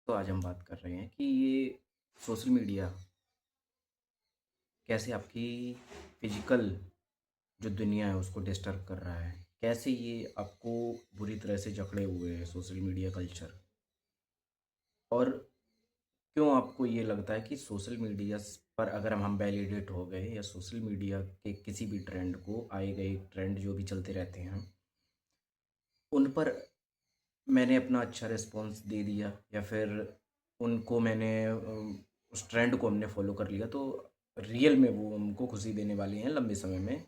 तो आज हम बात कर रहे हैं कि ये सोशल मीडिया कैसे आपकी फिजिकल जो दुनिया है उसको डिस्टर्ब कर रहा है। कैसे ये आपको बुरी तरह से जकड़े हुए है सोशल मीडिया कल्चर। और क्यों आपको ये लगता है कि सोशल मीडिया पर अगर हम वैलिडेट हो गए या सोशल मीडिया के किसी भी ट्रेंड को आए गए ट्रेंड जो भी चलते रहते हैं उन पर मैंने अपना अच्छा रिस्पॉन्स दे दिया या फिर उनको मैंने उस ट्रेंड को हमने फॉलो कर लिया तो रियल में वो हमको खुशी देने वाली हैं लंबे समय में।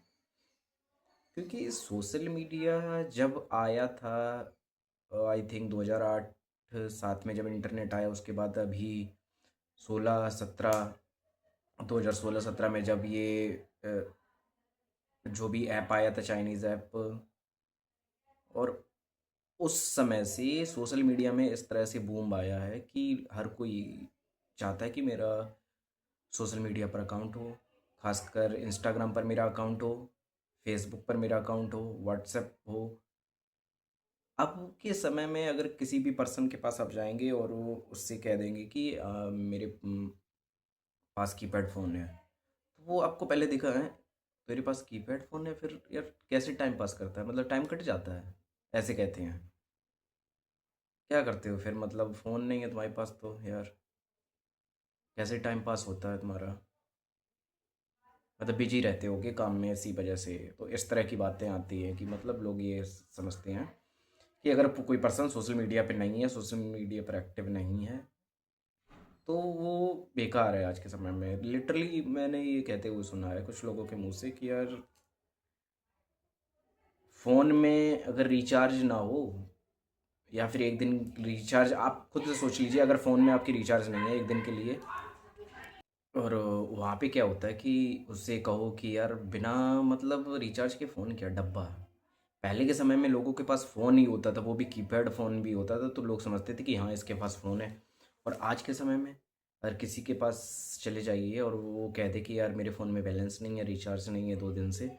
क्योंकि सोशल मीडिया जब आया था आई थिंक 2008 7 में जब इंटरनेट आया उसके बाद अभी 2016 में जब ये अ, जो भी ऐप आया था चाइनीज़ ऐप। और उस समय से सोशल मीडिया में इस तरह से बूम आया है कि हर कोई चाहता है कि मेरा सोशल मीडिया पर अकाउंट हो। खासकर इंस्टाग्राम पर मेरा अकाउंट हो, फेसबुक पर मेरा अकाउंट हो, व्हाट्सएप हो। अब के समय में अगर किसी भी पर्सन के पास आप जाएंगे और वो उससे कह देंगे कि मेरे पास कीपैड फ़ोन है, तो वो आपको पहले दिखा है तेरे पास कीपैड फ़ोन है, फिर यार कैसे टाइम पास करता है, मतलब टाइम कट जाता है, ऐसे कहते हैं। क्या करते हो फिर, मतलब फ़ोन नहीं है तुम्हारे पास तो यार कैसे टाइम पास होता है तुम्हारा, मतलब बिजी रहते होगे काम में इसी वजह से। तो इस तरह की बातें आती हैं कि मतलब लोग ये समझते हैं कि अगर कोई पर्सन सोशल मीडिया पे नहीं है, सोशल मीडिया पर एक्टिव नहीं है, तो वो बेकार है। आज के समय में लिटरली मैंने ये कहते हुए सुना है कुछ लोगों के मुंह से कि यार फ़ोन में अगर रिचार्ज ना हो या फिर एक दिन रिचार्ज, आप खुद से सोच लीजिए अगर फ़ोन में आपकी रिचार्ज नहीं है एक दिन के लिए, और वहाँ पे क्या होता है कि उससे कहो कि यार बिना मतलब रिचार्ज के फ़ोन क्या डब्बा। पहले के समय में लोगों के पास फ़ोन ही होता था, वो भी कीपैड फ़ोन भी होता था, तो लोग समझते थे कि हाँ इसके पास फ़ोन है। और आज के समय में अगर किसी के पास चले जाइए और वो कह दे कि यार मेरे फ़ोन में बैलेंस नहीं है, रिचार्ज नहीं है 2 दिन से,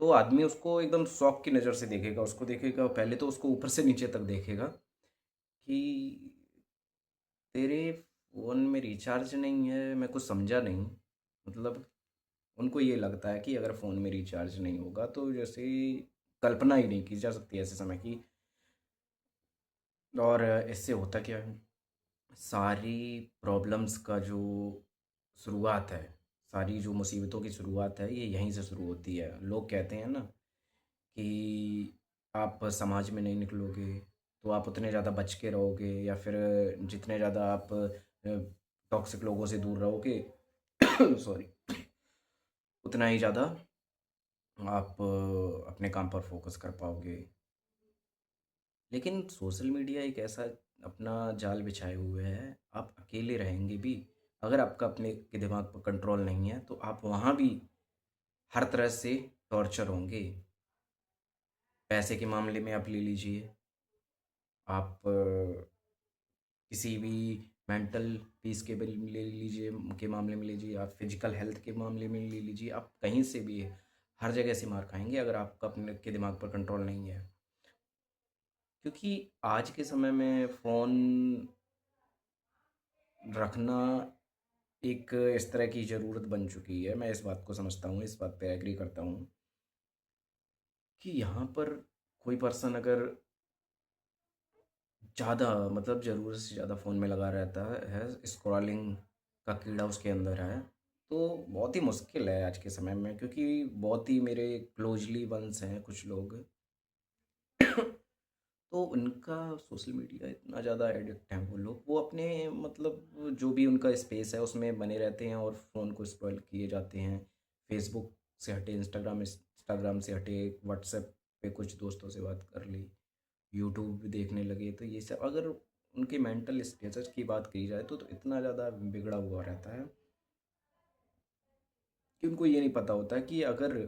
तो आदमी उसको एकदम शौक की नज़र से देखेगा। उसको देखेगा पहले तो उसको ऊपर से नीचे तक देखेगा कि तेरे फ़ोन में रिचार्ज नहीं है, मैं कुछ समझा नहीं। मतलब उनको ये लगता है कि अगर फ़ोन में रिचार्ज नहीं होगा तो जैसे कल्पना ही नहीं की जा सकती ऐसे समय की। और इससे होता क्या है, सारी प्रॉब्लम्स का जो शुरुआत है, सारी जो मुसीबतों की शुरुआत है, ये यहीं से शुरू होती है। लोग कहते हैं ना कि आप समाज में नहीं निकलोगे तो आप उतने ज़्यादा बच के रहोगे, या फिर जितने ज़्यादा आप टॉक्सिक लोगों से दूर रहोगे सॉरी, उतना ही ज़्यादा आप अपने काम पर फोकस कर पाओगे। लेकिन सोशल मीडिया एक ऐसा अपना जाल बिछाए हुए है, आप अकेले रहेंगे भी अगर आपका अपने के दिमाग पर कंट्रोल नहीं है, तो आप वहाँ भी हर तरह से टॉर्चर होंगे। पैसे के मामले में आप ले लीजिए, आप किसी भी मेंटल पीस के ले लीजिए, के मामले में लीजिए, आप फिजिकल हेल्थ के मामले में ले लीजिए, आप कहीं से भी हर जगह से मार खाएंगे अगर आपका अपने के दिमाग पर कंट्रोल नहीं है। क्योंकि आज के समय में फ़ोन रखना एक इस तरह की ज़रूरत बन चुकी है। मैं इस बात को समझता हूँ, इस बात पे एग्री करता हूँ कि यहाँ पर कोई पर्सन अगर ज़्यादा मतलब ज़रूरत से ज़्यादा फ़ोन में लगा रहता है, स्क्रॉलिंग का कीड़ा उसके अंदर है, तो बहुत ही मुश्किल है आज के समय में। क्योंकि बहुत ही मेरे क्लोजली वंस हैं कुछ लोग तो उनका सोशल मीडिया इतना ज़्यादा एडिक्ट हैं वो लोग, वो अपने मतलब जो भी उनका स्पेस है उसमें बने रहते हैं और फ़ोन को स्क्रॉल किए जाते हैं। फेसबुक से हटे इंस्टाग्राम, इंस्टाग्राम से हटे व्हाट्सएप पे कुछ दोस्तों से बात कर ली, यूट्यूब भी देखने लगे। तो ये सब अगर उनके मेंटल स्टेटस की बात की जाए तो इतना ज़्यादा बिगड़ा हुआ रहता है कि उनको ये नहीं पता होता कि अगर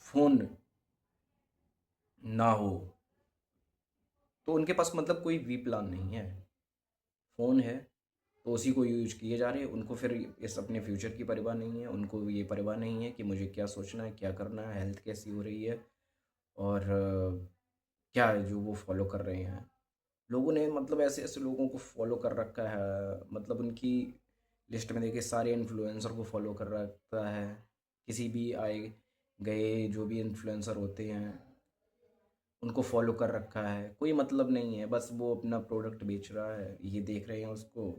फ़ोन ना हो तो उनके पास मतलब कोई बी प्लान नहीं है। फ़ोन है तो उसी को यूज किए जा रहे हैं। उनको फिर इस अपने फ्यूचर की परवाह नहीं है, उनको ये परवाह नहीं है कि मुझे क्या सोचना है, क्या करना है, हेल्थ कैसी हो रही है, और क्या है जो वो फॉलो कर रहे हैं। लोगों ने मतलब ऐसे ऐसे लोगों को फॉलो कर रखा है, मतलब उनकी लिस्ट में देखिए सारे इन्फ्लुएंसर को फॉलो कर रखा है। किसी भी आए गए जो भी इन्फ्लुएंसर होते हैं उनको फॉलो कर रखा है, कोई मतलब नहीं है, बस वो अपना प्रोडक्ट बेच रहा है, ये देख रहे हैं उसको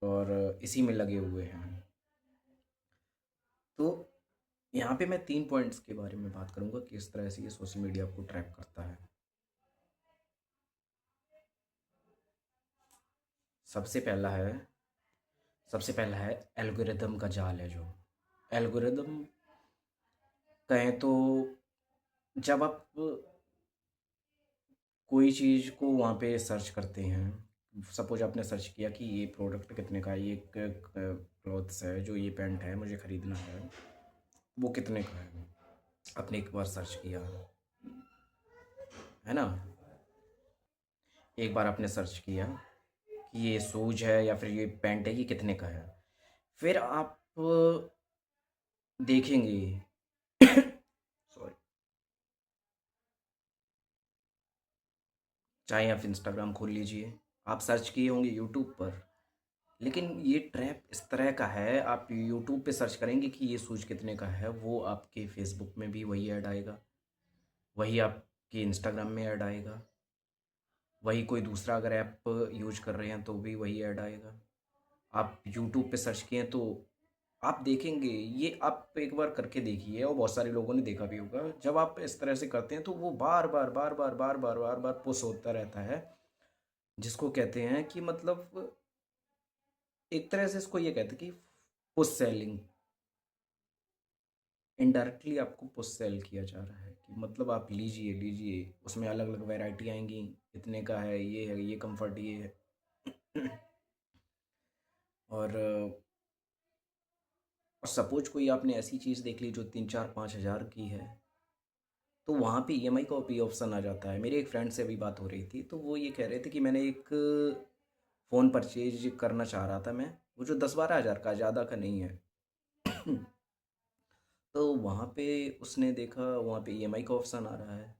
और इसी में लगे हुए हैं। तो यहाँ पे मैं 3 पॉइंट्स के बारे में बात करूँगा कि किस तरह से ये सोशल मीडिया को ट्रैप करता है। सबसे पहला है सबसे पहला है एल्गोरिदम का जाल है जो एल्गोरिदम कहें तो जब आप कोई चीज़ को वहाँ पे सर्च करते हैं, सपोज आपने सर्च किया कि ये प्रोडक्ट कितने का है, ये क्लॉथ्स है, जो ये पैंट है मुझे ख़रीदना है, वो कितने का है। आपने एक बार सर्च किया है ना, एक बार आपने सर्च किया कि ये शूज है या फिर ये पैंट है, ये कितने का है। फिर आप देखेंगे सॉरी, चाहे आप इंस्टाग्राम खोल लीजिए, आप सर्च किए होंगे यूट्यूब पर, लेकिन ये ट्रैप इस तरह का है, आप यूट्यूब पे सर्च करेंगे कि ये शूज कितने का है, वो आपके फेसबुक में भी वही ऐड आएगा, वही आपके इंस्टाग्राम में ऐड आएगा, वही कोई दूसरा अगर ऐप यूज कर रहे हैं तो भी वही ऐड आएगा। आप यूट्यूब पे सर्च किए तो आप देखेंगे, ये आप एक बार करके देखिए और बहुत सारे लोगों ने देखा भी होगा, जब आप इस तरह से करते हैं तो वो बार बार बार बार बार बार बार बार पुश होता रहता है, जिसको कहते हैं कि मतलब एक तरह से इसको ये कहते हैं कि पुश सेलिंग, इनडायरेक्टली आपको पुश सेल किया जा रहा है कि मतलब आप लीजिए लीजिए, उसमें अलग अलग वैरायटी आएंगी, इतने का है, ये कंफर्ट ये है और सपोज कोई आपने ऐसी चीज़ देख ली जो 3 4 5 हज़ार की है, तो वहाँ पे ईएमआई का भी ऑप्शन आ जाता है। मेरे एक फ्रेंड से अभी बात हो रही थी तो वो ये कह रहे थे कि मैंने एक फ़ोन परचेज करना चाह रहा था मैं, वो जो 10 12 हज़ार का, ज़्यादा का नहीं है। तो वहाँ पे उसने देखा, वहाँ पे ईएमआई का ऑप्शन आ रहा है।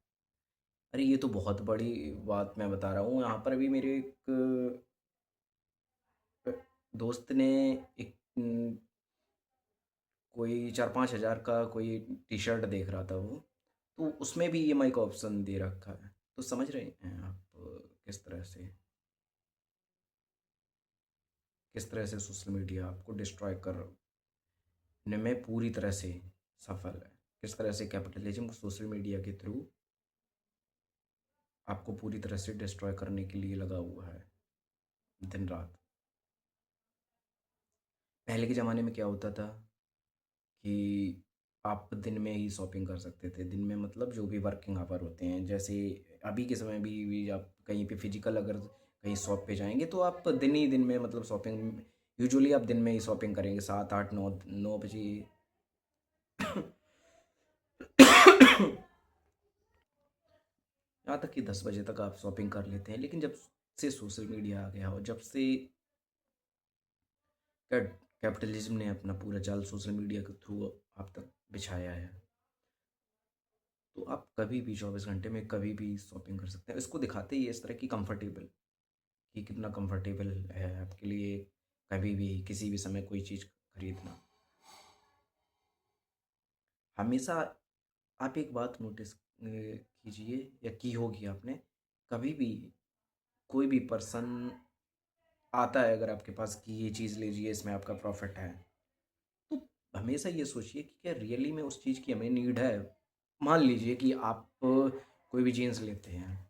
अरे ये तो बहुत बड़ी बात मैं बता रहा हूँ, यहाँ पर अभी मेरे एक दोस्त ने एक कोई 4 5 हज़ार का कोई टी शर्ट देख रहा था वो, तो उसमें भी ईएमआई का ऑप्शन दे रखा है। तो समझ रहे हैं आप किस तरह से सोशल मीडिया आपको डिस्ट्रॉय करने में पूरी तरह से सफल है, किस तरह से कैपिटलिज्म को सोशल मीडिया के थ्रू आपको पूरी तरह से डिस्ट्रॉय करने के लिए लगा हुआ है दिन रात। पहले के ज़माने में क्या होता था कि आप दिन में ही शॉपिंग कर सकते थे, दिन में मतलब जो भी वर्किंग आवर होते हैं, जैसे अभी के समय भी आप कहीं पे फिजिकल अगर कहीं शॉप पे जाएंगे तो आप दिन ही दिन में मतलब शॉपिंग, यूजुअली आप दिन में ही शॉपिंग करेंगे 7 8 9 9 बजे यहाँ तक कि 10 बजे तक आप शॉपिंग कर लेते हैं। लेकिन जब से सोशल मीडिया आ गया और जब से कैपिटलिज्म ने अपना पूरा जाल सोशल मीडिया के थ्रू आप तक बिछाया है, तो आप कभी भी 24 घंटे में कभी भी शॉपिंग कर सकते हैं। इसको दिखाते ही इस तरह की कंफर्टेबल, कि कितना कंफर्टेबल है आपके लिए कभी भी किसी भी समय कोई चीज़ खरीदना। हमेशा आप एक बात नोटिस कीजिए या की होगी आपने, कभी भी कोई भी पर्सन आता है अगर आपके पास कि ये चीज़ लीजिए इसमें आपका प्रॉफिट है, तो हमेशा ये सोचिए कि क्या रियली में उस चीज़ की हमें नीड है। मान लीजिए कि आप कोई भी जीन्स लेते हैं,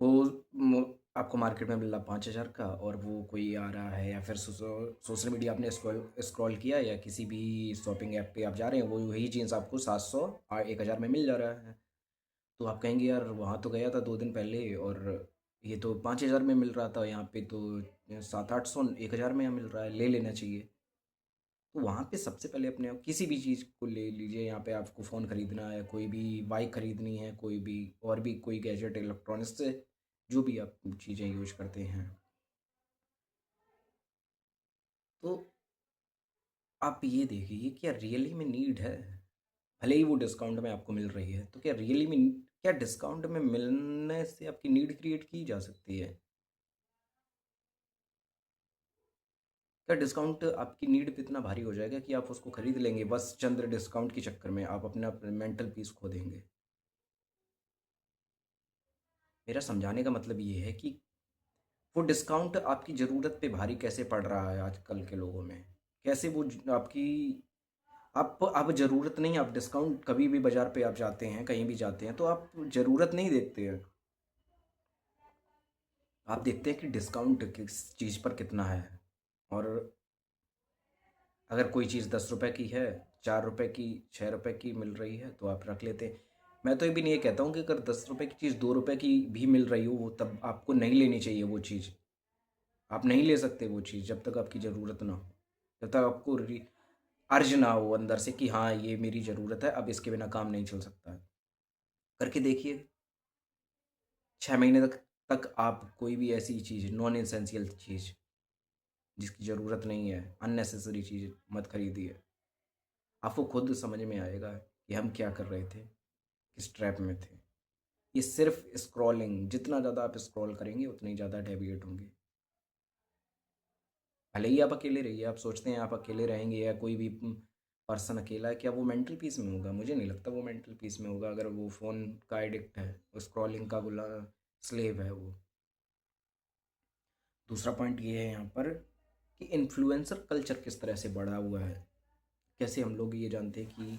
वो आपको मार्केट में मिल रहा 5 हज़ार का, और वो कोई आ रहा है या फिर सोशल मीडिया आपने स्क्रॉल स्क्रॉल किया या किसी भी शॉपिंग ऐप पे आप जा रहे हैं, वो वही जीन्स आपको 700 और 1 हज़ार में मिल जा रहा है। तो आप कहेंगे यार वहाँ तो गया था 2 दिन पहले और ये तो 5 हज़ार में मिल रहा था, यहाँ पे तो 7 8 सौ 1 हज़ार में यहाँ मिल रहा है, ले लेना चाहिए। तो वहाँ पे सबसे पहले अपने आप किसी भी चीज़ को ले लीजिए, यहाँ पे आपको फ़ोन ख़रीदना है, कोई भी बाइक ख़रीदनी है, कोई भी और भी कोई गैजेट इलेक्ट्रॉनिक्स से जो भी आप चीज़ें यूज करते हैं, तो आप ये देखिए क्या रियली में नीड है। भले ही वो डिस्काउंट में आपको मिल रही है, तो क्या रियली में क्या डिस्काउंट में मिलने से आपकी नीड क्रिएट की जा सकती है? क्या डिस्काउंट आपकी नीड पे इतना भारी हो जाएगा कि आप उसको खरीद लेंगे बस चंद डिस्काउंट के चक्कर में आप अपना मेंटल पीस खो देंगे? मेरा समझाने का मतलब ये है कि वो डिस्काउंट आपकी ज़रूरत पे भारी कैसे पड़ रहा है आजकल के लोगों में। कैसे वो आपकी आप ज़रूरत नहीं, आप डिस्काउंट कभी भी बाज़ार पे आप जाते हैं, कहीं भी जाते हैं तो आप ज़रूरत नहीं देखते हैं। आप देखते हैं कि डिस्काउंट किस चीज़ पर कितना है, और अगर कोई चीज़ 10 रुपए की है, 4 रुपए की, 6 रुपए की मिल रही है तो आप रख लेते हैं। मैं तो ये भी नहीं ये कहता हूँ कि अगर 10 रुपए की चीज़ 2 रुपए की भी मिल रही हो वो तब आपको नहीं लेनी चाहिए वो चीज़। आप नहीं ले सकते वो चीज़ जब तक आपकी ज़रूरत ना हो, जब तक आपको अर्ज ना हो अंदर से कि हाँ ये मेरी ज़रूरत है, अब इसके बिना काम नहीं चल सकता है। करके देखिए, 6 महीने तक आप कोई भी ऐसी चीज़, नॉन एसेंशियल चीज़ जिसकी ज़रूरत नहीं है, अननेसेसरी चीज़ मत खरीदिए। आपको खुद समझ में आएगा कि हम क्या कर रहे थे, किस ट्रैप में थे। ये सिर्फ स्क्रॉलिंग, जितना ज़्यादा आप स्क्रॉल करेंगे उतनी ज़्यादा डेविएट होंगे। भले ही आप अकेले रहिए, आप सोचते हैं आप अकेले रहेंगे या कोई भी पर्सन अकेला है, क्या वो मेंटल पीस में होगा? मुझे नहीं लगता वो मेंटल पीस में होगा अगर वो फ़ोन का एडिक्ट है, वो स्क्रॉलिंग का गुला स्लेव है वो। दूसरा पॉइंट ये है यहाँ पर कि इन्फ्लुएंसर कल्चर किस तरह से बढ़ा हुआ है। कैसे हम लोग ये जानते हैं कि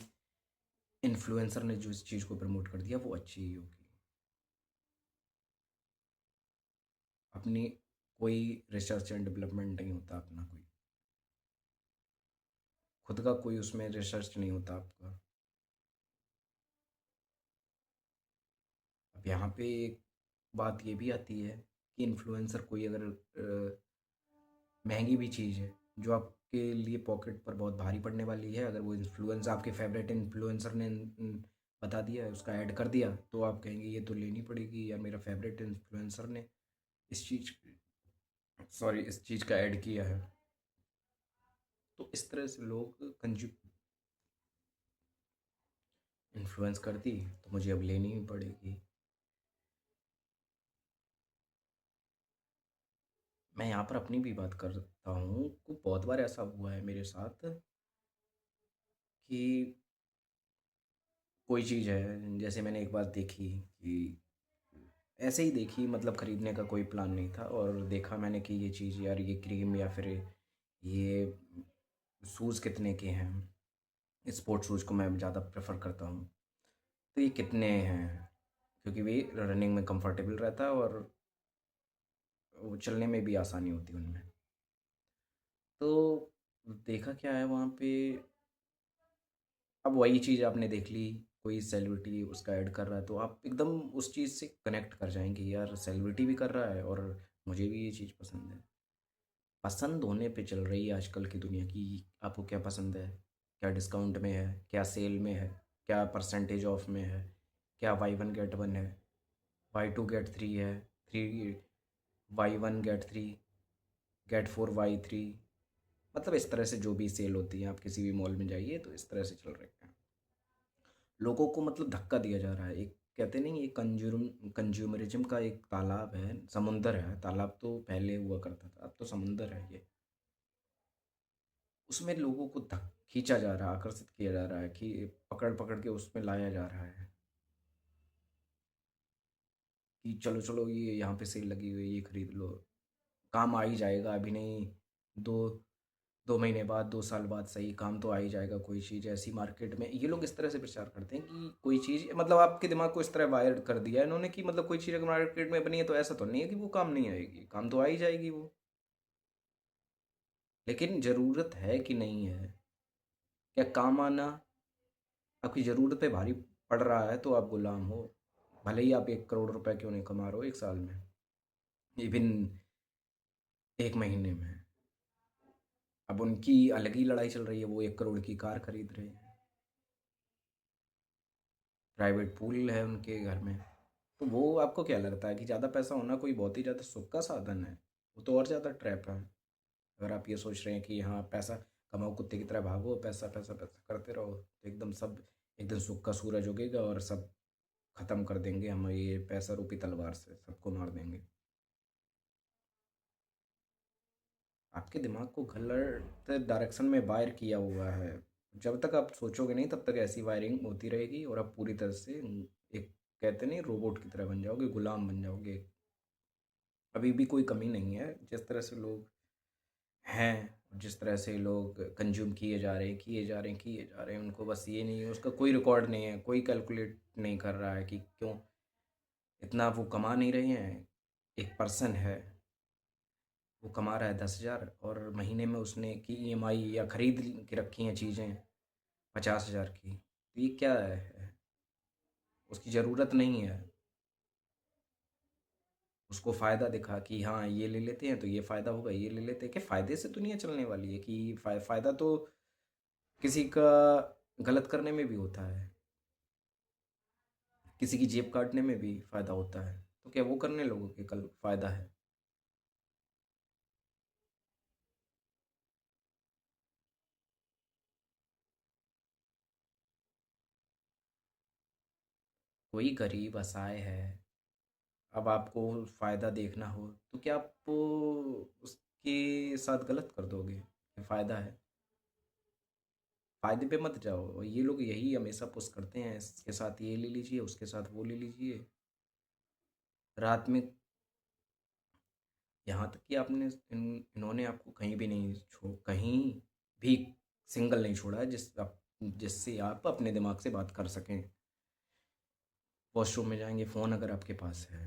इन्फ्लुएंसर ने जो इस चीज़ को प्रमोट कर दिया वो अच्छी ही होगी। अपनी कोई रिसर्च एंड डेवलपमेंट नहीं होता अपना, कोई खुद का कोई उसमें रिसर्च नहीं होता आपका। अब यहाँ पे एक बात ये भी आती है कि इन्फ्लुएंसर कोई अगर महंगी भी चीज़ है जो आपके लिए पॉकेट पर बहुत भारी पड़ने वाली है, अगर वो इन्फ्लुएंस आपके फेवरेट इन्फ्लुएंसर ने बता दिया है, उसका ऐड कर दिया, तो आप कहेंगे ये तो लेनी पड़ेगी, या मेरा फेवरेट इन्फ्लुएंसर ने इस चीज़ इस चीज़ का ऐड किया है। तो इस तरह से लोग कंज्यूम इन्फ्लुएंस कर दी तो मुझे अब लेनी ही पड़ेगी। मैं यहाँ पर अपनी भी बात करता हूँ कि बहुत बार ऐसा हुआ है मेरे साथ कि कोई चीज़ है, जैसे मैंने एक बात देखी कि ऐसे ही देखी, मतलब ख़रीदने का कोई प्लान नहीं था, और देखा मैंने कि ये चीज़ यार, ये क्रीम या फिर ये शूज़ कितने के हैं। स्पोर्ट्स शूज़ को मैं ज़्यादा प्रेफर करता हूँ, तो ये कितने हैं, क्योंकि वे रनिंग में कंफर्टेबल रहता है और वो चलने में भी आसानी होती है उनमें। तो देखा क्या है वहाँ पे, अब वही चीज़ आपने देख ली, कोई सेलिब्रिटी उसका ऐड कर रहा है तो आप एकदम उस चीज़ से कनेक्ट कर जाएंगे, यार सेलिब्रिटी भी कर रहा है और मुझे भी ये चीज़ पसंद है। पसंद होने पे चल रही है आजकल की दुनिया की। आपको क्या पसंद है, क्या डिस्काउंट में है, क्या सेल में है, क्या परसेंटेज ऑफ में है, क्या बाई 1 गेट 1 है, बाई 2 गेट 3 है, 3 बाई 1 गेट 3, गेट 4 बाई 3। मतलब इस तरह से जो भी सेल होती है, आप किसी भी मॉल में जाइए तो इस तरह से चल रहे हैं। लोगों को मतलब धक्का दिया जा रहा है, एक कहते नहीं, एक कंज्यूमरिज्म का एक तालाब है, समुंदर है। तालाब तो पहले हुआ करता था, अब तो समुंदर है ये। उसमें लोगों को धक खींचा जा रहा है, आकर्षित किया जा रहा है कि पकड़ पकड़ के उसमें लाया जा रहा है कि चलो चलो ये यहाँ पे सेल लगी हुई है, ये खरीद लो, काम आ ही जाएगा, अभी नहीं, दो 2 महीने बाद, 2 साल बाद, सही काम तो आ ही जाएगा। कोई चीज़ ऐसी मार्केट में, ये लोग इस तरह से प्रचार करते हैं कि कोई चीज़, मतलब आपके दिमाग को इस तरह वायर कर दिया है इन्होंने कि मतलब कोई चीज़ अगर मार्केट में बनी है तो ऐसा तो नहीं है कि वो काम नहीं आएगी, काम तो आ ही जाएगी वो। लेकिन ज़रूरत है कि नहीं है? क्या काम आना आपकी ज़रूरत पे भारी पड़ रहा है तो आप गुलाम हो, भले ही आप 1 करोड़ रुपए क्यों नहीं कमा रहे हो एक साल में, इवन एक महीने में। अब उनकी अलग ही लड़ाई चल रही है, वो 1 करोड़ की कार खरीद रहे हैं, प्राइवेट पूल है उनके घर में। तो वो आपको क्या लगता है कि ज़्यादा पैसा होना कोई बहुत ही ज़्यादा सुख का साधन है? वो तो और ज़्यादा ट्रैप है। अगर आप ये सोच रहे हैं कि हाँ पैसा कमाओ, कुत्ते की तरह भागो, पैसा पैसा पैसा करते रहो, तो एकदम सब, एक दिन सुख का सूरज उगेगा और सब ख़त्म कर देंगे, हम ये पैसा रूपी तलवार से सबको मार देंगे। आपके दिमाग को गलत डायरेक्शन में वायर किया हुआ है। जब तक आप सोचोगे नहीं तब तक ऐसी वायरिंग होती रहेगी और आप पूरी तरह से एक, कहते नहीं, रोबोट की तरह बन जाओगे, गुलाम बन जाओगे। अभी भी कोई कमी नहीं है। जिस तरह से लोग हैं, जिस तरह से लोग कंज्यूम किए जा रहे हैं, किए जा रहे हैं, किए जा रहे हैं, उनको बस ये नहीं है, उसका कोई रिकॉर्ड नहीं है, कोई कैलकुलेट नहीं कर रहा है कि क्यों इतना वो कमा नहीं रहे हैं। एक पर्सन है, वो कमा रहा है 10,000 और महीने में उसने की ईएमआई या खरीद के रखी हैं चीज़ें 50,000 की, तो ये क्या है? उसकी ज़रूरत नहीं है। उसको फ़ायदा दिखा कि हाँ ये ले लेते हैं तो ये फ़ायदा होगा, ये ले लेते हैं, कि फ़ायदे से दुनिया चलने वाली है कि फ़ायदा तो किसी का गलत करने में भी होता है, किसी की जेब काटने में भी फ़ायदा होता है। तो क्या वो करने लोगों के कल फ़ायदा है? कोई गरीब असहाय है, अब आपको फ़ायदा देखना हो तो क्या आप उसके साथ गलत कर दोगे? ये फ़ायदा है, फ़ायदे पे मत जाओ। और ये लोग यही हमेशा पुश करते हैं, इसके साथ ये ले लीजिए, उसके साथ वो ले लीजिए। रात में, यहाँ तक कि आपने इन्होंने आपको कहीं भी नहीं कहीं भी सिंगल नहीं छोड़ा है जिससे आप अपने दिमाग से बात कर सकें। वॉशरूम में जाएंगे, फ़ोन अगर आपके पास है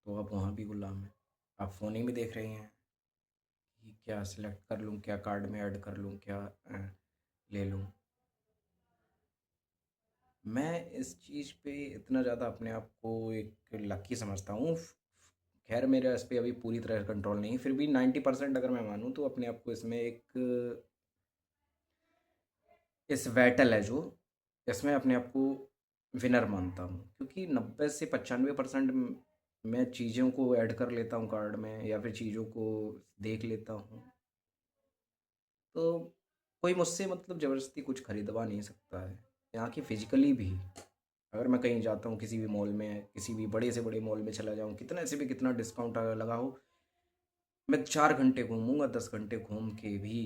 तो आप वहाँ भी गुलाम हैं। आप फ़ोन ही में देख रहे हैं कि क्या सिलेक्ट कर लूँ, क्या कार्ड में ऐड कर लूँ, क्या ले लूँ। मैं इस चीज़ पे इतना ज़्यादा अपने आप को एक लकी समझता हूँ। खैर मेरा इस पे अभी पूरी तरह कंट्रोल नहीं है, फिर भी 90% अगर मैं मानूँ तो अपने आप को इसमें एक, इस बैटल है जो, इसमें अपने आप को विनर मानता हूँ, क्योंकि 90 से 95% मैं चीज़ों को ऐड कर लेता हूँ कार्ड में या फिर चीज़ों को देख लेता हूँ। तो कोई मुझसे मतलब ज़बरदस्ती कुछ खरीदवा नहीं सकता है। यहाँ की फिजिकली भी, अगर मैं कहीं जाता हूँ किसी भी मॉल में, किसी भी बड़े से बड़े मॉल में चला जाऊँ, कितना से भी कितना डिस्काउंट अगर लगा हो, मैं 4 घंटे घूमूंगा, 10 घंटे घूम के भी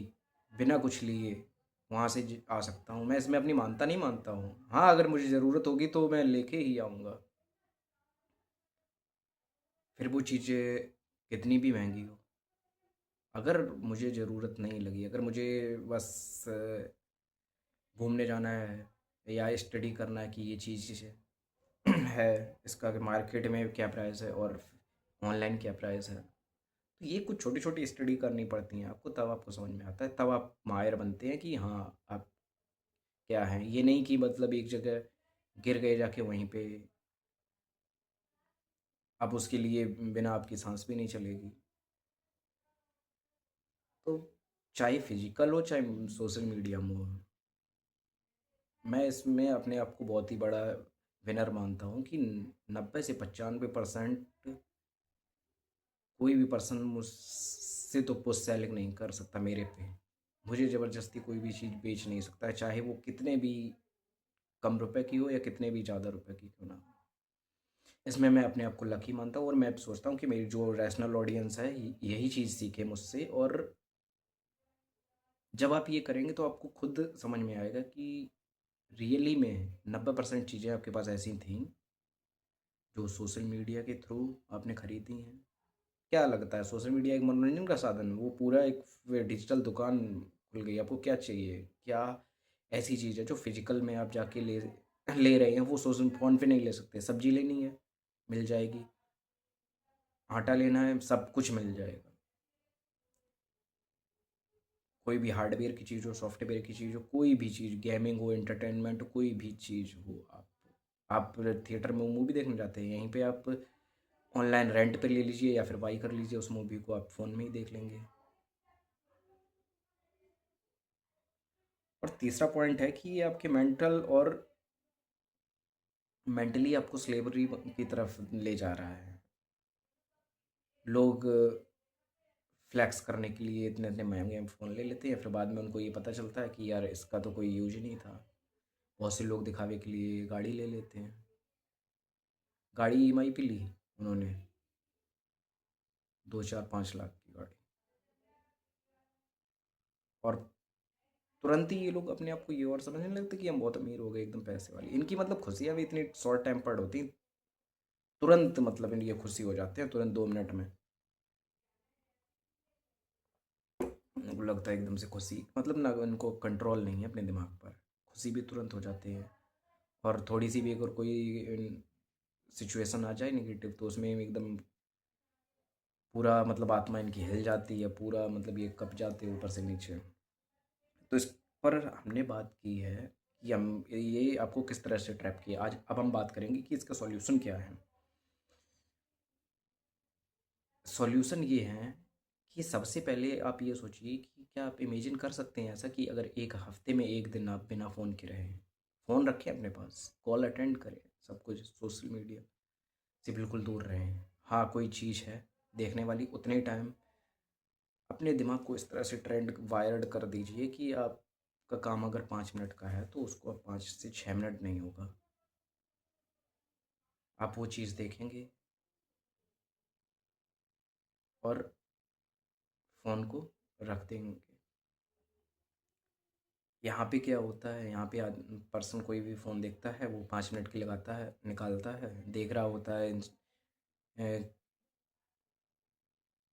बिना कुछ लिए वहाँ से आ सकता हूँ। मैं इसमें अपनी मानता नहीं मानता हूँ। हाँ, अगर मुझे ज़रूरत होगी तो मैं लेके ही आऊँगा, फिर वो चीज़ें कितनी भी महंगी हो। अगर मुझे ज़रूरत नहीं लगी, अगर मुझे बस घूमने जाना है या स्टडी करना है कि ये चीज़ है, इसका मार्केट में क्या प्राइस है और ऑनलाइन क्या प्राइस है, तो ये कुछ छोटी छोटी स्टडी करनी पड़ती हैं आपको, तब आपको समझ में आता है, तब आप माहिर बनते हैं कि हाँ आप क्या हैं। ये नहीं कि मतलब एक जगह गिर गए जाके वहीं पे, अब उसके लिए बिना आपकी सांस भी नहीं चलेगी। तो चाहे फिजिकल हो चाहे सोशल मीडिया में हो, मैं इसमें अपने आप को बहुत ही बड़ा विनर मानता हूँ कि 90 से 95% कोई भी पर्सन मुझसे तो पुश सेलिंग नहीं कर सकता मेरे पे। मुझे ज़बरदस्ती कोई भी चीज़ बेच नहीं सकता है, चाहे वो कितने भी कम रुपए की हो या कितने भी ज़्यादा रुपए की क्यों ना हो। इसमें मैं अपने आप को लकी मानता हूँ और मैं सोचता हूँ कि मेरी जो रैशनल ऑडियंस है यही चीज़ सीखे मुझसे। और जब आप ये करेंगे तो आपको खुद समझ में आएगा कि रियली में 90% चीज़ें आपके पास ऐसी थी जो सोशल मीडिया के थ्रू आपने खरीदी हैं। क्या लगता है, सोशल मीडिया एक मनोरंजन का साधन, वो पूरा एक डिजिटल दुकान खुल गई। आपको क्या चाहिए, क्या ऐसी चीज़ है जो फिजिकल में आप जाके ले ले रहे हैं, वो सोशल फ़ोन पे नहीं ले सकते? सब्जी लेनी है, मिल जाएगी। आटा लेना है, सब कुछ मिल जाएगा। कोई भी हार्डवेयर की चीज़ हो, सॉफ्टवेयर की चीज़ हो, कोई भी चीज़, गेमिंग हो, एंटरटेनमेंट हो, कोई भी चीज़ हो, आप थिएटर में मूवी देखने जाते हैं, यहीं पे आप ऑनलाइन रेंट पे ले लीजिए या फिर बाई कर लीजिए, उस मूवी को आप फ़ोन में ही देख लेंगे। और तीसरा पॉइंट है कि ये आपके मेंटल और मेंटली आपको स्लेवरी की तरफ ले जा रहा है। लोग फ्लैक्स करने के लिए इतने इतने महंगे फ़ोन ले लेते हैं, फिर बाद में उनको ये पता चलता है कि यार इसका तो कोई यूज ही नहीं था। बहुत से लोग दिखावे के लिए गाड़ी ले लेते हैं। गाड़ी ईएमआई पे ली उन्होंने, 2 4 5 लाख की गाड़ी। और तुरंत ही ये लोग अपने आप को ये और समझने लगते कि हम बहुत अमीर हो गए, एकदम पैसे वाले। इनकी मतलब खुशियाँ भी इतनी शॉर्ट टेम्पर्ड होती हैं, तुरंत मतलब इनकी खुशी हो जाते हैं तुरंत 2 मिनट में। उनको लगता है एकदम से खुशी, मतलब ना उनको कंट्रोल नहीं है अपने दिमाग पर, खुशी भी तुरंत हो जाती है। और थोड़ी सी भी अगर कोई सिचुएशन आ जाए नेगेटिव तो उसमें एकदम पूरा मतलब आत्मा इनकी हिल जाती है, पूरा मतलब ये कँप जाते हैं ऊपर से नीचे। तो इस पर हमने बात की है कि हम ये आपको किस तरह से ट्रैप किया। आज अब हम बात करेंगे कि इसका सॉल्यूशन क्या है। सॉल्यूशन ये है कि सबसे पहले आप ये सोचिए कि क्या आप इमेजिन कर सकते हैं ऐसा कि अगर एक हफ्ते में एक दिन आप बिना फ़ोन के रहें, फ़ोन रखें अपने पास, कॉल अटेंड करें, सब कुछ सोशल मीडिया से बिल्कुल दूर रहें। हाँ, कोई चीज़ है देखने वाली, उतने टाइम अपने दिमाग को इस तरह से ट्रेंड वायर्ड कर दीजिए कि आपका काम अगर 5 मिनट का है तो उसको अब 5 से 6 मिनट नहीं होगा, आप वो चीज़ देखेंगे और फ़ोन को रख देंगे। यहाँ पे क्या होता है, यहाँ पे पर्सन कोई भी फ़ोन देखता है वो 5 मिनट की लगाता है, निकालता है, देख रहा होता है।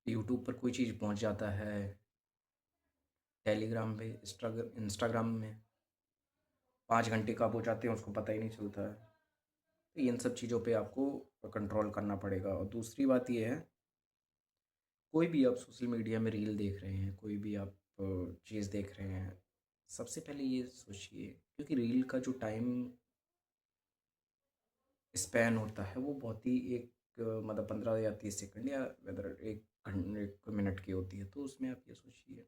यूट्यूब पर कोई चीज़ पहुँच जाता है, टेलीग्राम पे, इंस्टाग्राम में 5 घंटे कब हो जाते हैं उसको पता ही नहीं चलता है। तो इन सब चीज़ों पे आपको कंट्रोल करना पड़ेगा। और दूसरी बात ये है, कोई भी आप सोशल मीडिया में रील देख रहे हैं, कोई भी आप चीज़ देख रहे हैं, सबसे पहले ये सोचिए, क्योंकि रील का जो टाइम स्पैन होता है वो बहुत ही एक मतलब 15 या 30 सेकंड या वेदर 1 मिनट की होती है। तो उसमें आप ये सोचिए कि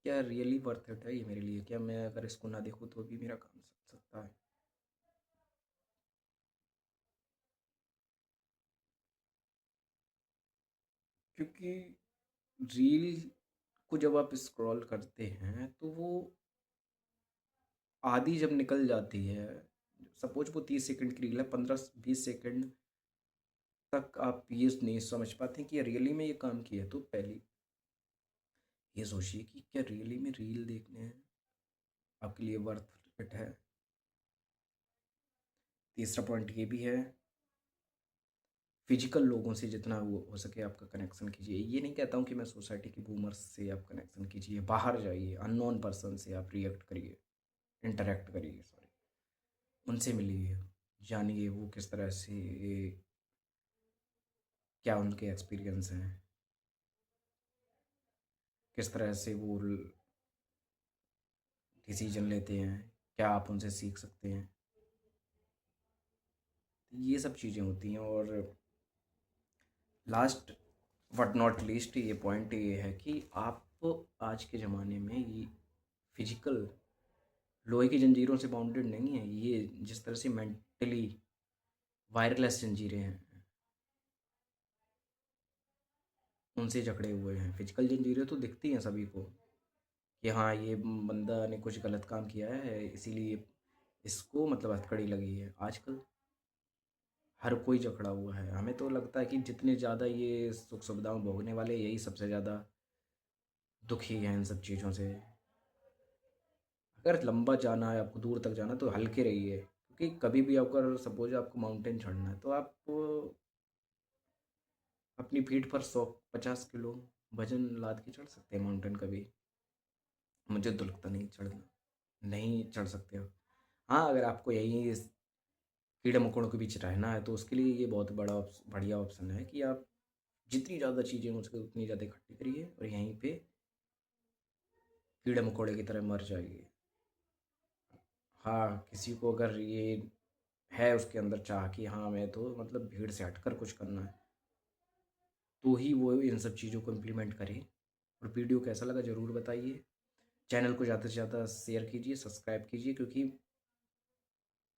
क्या रियली वर्थ इट है ये मेरे लिए, क्या मैं अगर इसको ना देखूँ तो भी मेरा काम चल सकता है। क्योंकि रील को जब आप स्क्रॉल करते हैं तो वो आधी जब निकल जाती है, सपोज वो 30 सेकंड की रील है, 15 20 सेकंड तक आप ये नहीं समझ पाते कि रियली में ये काम किया। तो पहले ये सोचिए कि क्या रियली में रील देखने आपके लिए वर्थ इट है। तीसरा पॉइंट ये भी है, फिजिकल लोगों से जितना वो हो सके आपका कनेक्शन कीजिए। ये नहीं कहता हूँ कि मैं सोसाइटी के बूमर्स से आप कनेक्शन कीजिए, बाहर जाइए, अननोन पर्सन से आप रिएक्ट करिए, इंटरेक्ट करिए, सॉरी, उनसे मिलिए, जानिए वो किस तरह से, क्या उनके एक्सपीरियंस हैं, किस तरह से वो डिसीजन लेते हैं, क्या आप उनसे सीख सकते हैं। ये सब चीज़ें होती हैं। और लास्ट बट नॉट लीस्ट ये पॉइंट ये है कि आप आज के ज़माने में ये फिजिकल लोहे की जंजीरों से बाउंडेड नहीं है। ये जिस तरह से मेंटली वायरलेस जंजीरें हैं उनसे जकड़े हुए हैं। फिजिकल जंजीरें तो दिखती हैं सभी को कि हाँ ये बंदा ने कुछ गलत काम किया है इसीलिए इसको मतलब हथकड़ी लगी है। आजकल हर कोई जकड़ा हुआ है। हमें तो लगता है कि जितने ज़्यादा ये सुख सुविधाओं भोगने वाले यही सबसे ज़्यादा दुखी हैं इन सब चीज़ों से। अगर लंबा जाना है आपको, दूर तक जाना है, तो हल्के रहिए, क्योंकि कभी भी अगर सपोज आपको माउंटेन चढ़ना है तो आप अपनी पीठ पर 150 किलो वजन लाद के चढ़ सकते हैं माउंटेन कभी। मुझे तो लगता नहीं चढ़ना, नहीं चढ़ सकते हो। हाँ, अगर आपको यही कीड़े मकोड़ों के बीच रहना है तो उसके लिए ये बहुत बढ़िया ऑप्शन है कि आप जितनी ज़्यादा चीज़ें हो सके उतनी ज़्यादा इकट्ठी करिए और यहीं पे कीड़े मकोड़े की तरह मर जाइए। हाँ, किसी को अगर ये है उसके अंदर चाह कि हाँ मैं तो मतलब भीड़ से हटकर कुछ करना है, तो ही वो इन सब चीज़ों को इम्प्लीमेंट करे। और वीडियो कैसा लगा ज़रूर बताइए। चैनल को ज़्यादा से ज़्यादा शेयर कीजिए, सब्सक्राइब कीजिए, क्योंकि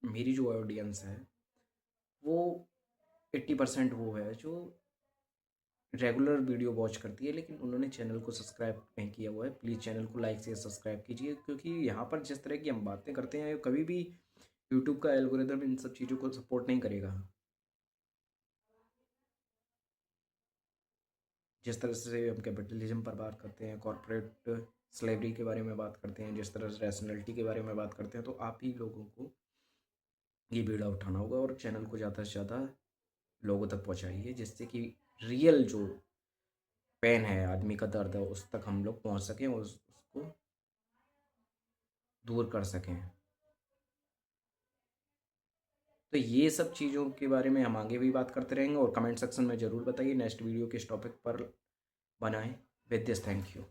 मेरी जो ऑडियंस है वो 80% वो है जो रेगुलर वीडियो वॉच करती है, लेकिन उन्होंने चैनल को सब्सक्राइब नहीं किया हुआ है। प्लीज़ चैनल को लाइक से सब्सक्राइब कीजिए, क्योंकि यहाँ पर जिस तरह की हम बातें करते हैं कभी भी यूट्यूब का एल्गोरिदम इन सब चीज़ों को सपोर्ट नहीं करेगा। जिस तरह से हम कैपिटलिज्म पर बात करते हैं, कॉर्पोरेट स्लेवरी के बारे में बात करते हैं, जिस तरह से रैशनैलिटी के बारे में बात करते हैं, तो आप ही लोगों को ये बीड़ा उठाना होगा और चैनल को ज़्यादा से ज़्यादा लोगों तक पहुँचाइए, जिससे कि रियल जो पेन है, आदमी का दर्द है, उस तक हम लोग पहुँच सकें और उसको दूर कर सकें। तो ये सब चीज़ों के बारे में हम आगे भी बात करते रहेंगे और कमेंट सेक्शन में ज़रूर बताइए नेक्स्ट वीडियो किस टॉपिक पर बनाएं। With this, thank you.